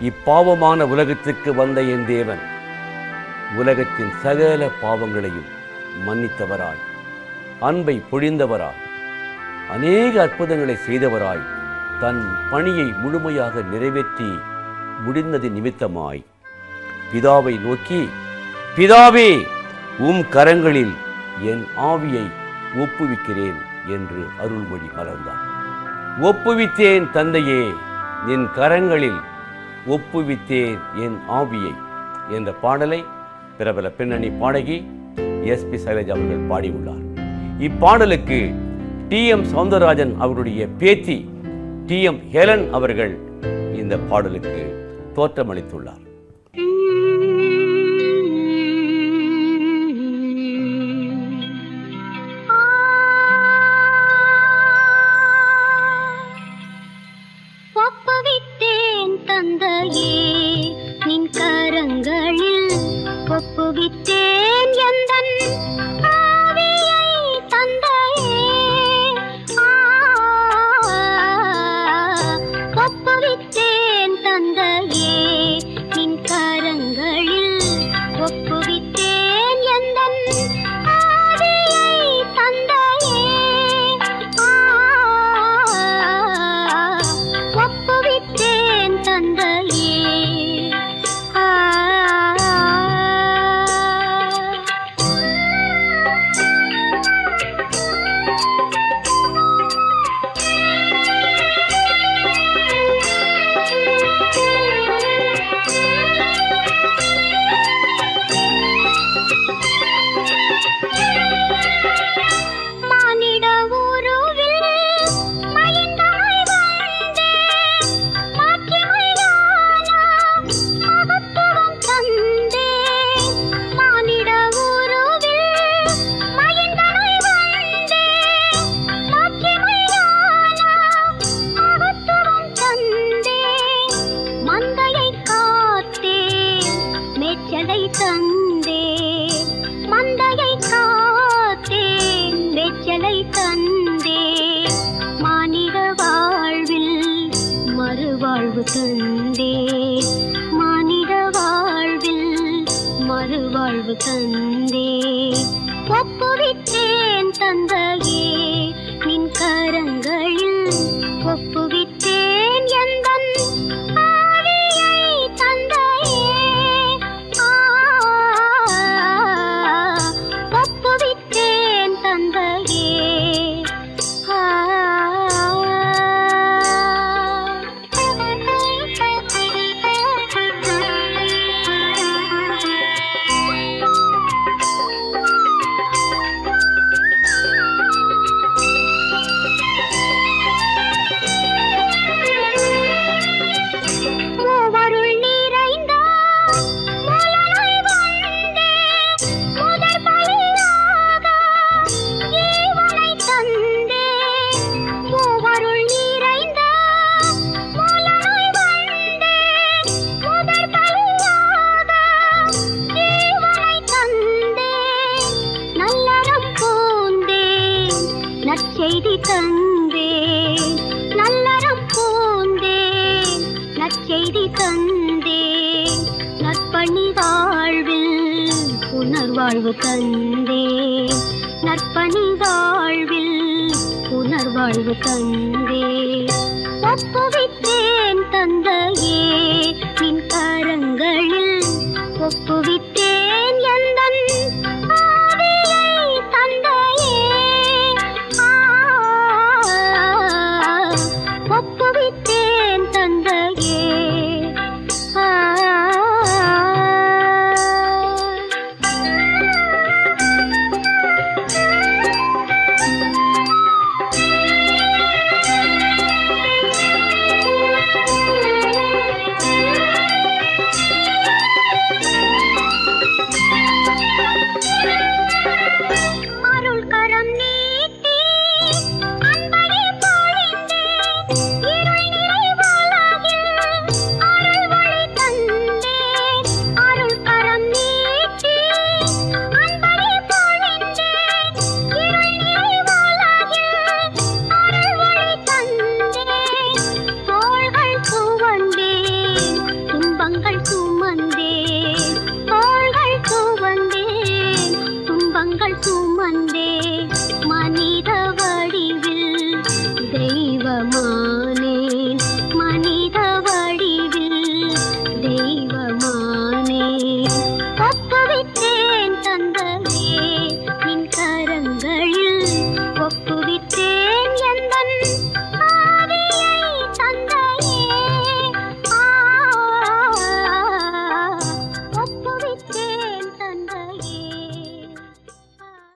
இப்பாவமான உலகத்திற்கு வந்த என் தேவன் உலகத்தின் சகல பாவங்களையும் மன்னித்தவராய், அன்பை பொழிந்தவராய், அநேக அற்புதங்களை செய்தவராய், தன் பணியை முழுமையாக நிறைவேற்றி முடிந்தது நிமித்தமாய் பிதாவை நோக்கி, பிதாவே, உம் கரங்களில் என் ஆவியை ஒப்புவிக்கிறேன் என்று அருள்மொழி மலர்ந்தார். ஒப்புவித்தேன் தந்தையே, என் கரங்களில் ஒப்புவித்தேன் என் ஆவியை என்ற பாடலை பிரபல பின்னணி பாடகி எஸ்.பி. சைலஜா அவர்கள் பாடியுள்ளார். இப்பாடலுக்கு டி.எம். சௌந்தரராஜன் அவருடைய பேத்தி டி.எம். ஹெலன் அவர்கள் இந்த பாடலுக்கு தோற்றமளித்துள்ளார். ஒப்புவித்தேன் தந்தையே, நின் கரங்களில் ஒப்புவித்தேன் எந்தன் ஆவியை தந்தையே. ஒப்புவித்தேன் தந்தையே, நின் கரங்களில் ஒப்புவித்தேன் எந்தன் ஆவியை தந்தையே. ஒப்புவித்தேன் தந்தையே. மந்தையை காத்தேன், வெச்சலை தந்தேன், மானிட வாழ்வில் மறுவாழ்வு தந்தேன், மானிட வாழ்வில் மறுவாழ்வு தந்தேன். ஒப்புவித்தேன் தந்தையே, நின் கரங்களில் ஒப்புவித்தேன் எந்தன் ஆவியை தந்தையே. ஒப்புவித்தேன் தந்தையே. நற்செய்தி தந்தேன், நல்லறம் பூந்தேன், நற்செய்தி தந்தேன், நற்பணி வாழ்வில் புனர்வாழ்வு தந்தேன், நற்பணி வாழ்வில் புனர்வாழ்வு தந்தேன். ஒப்புவித்தேன் தந்தையே,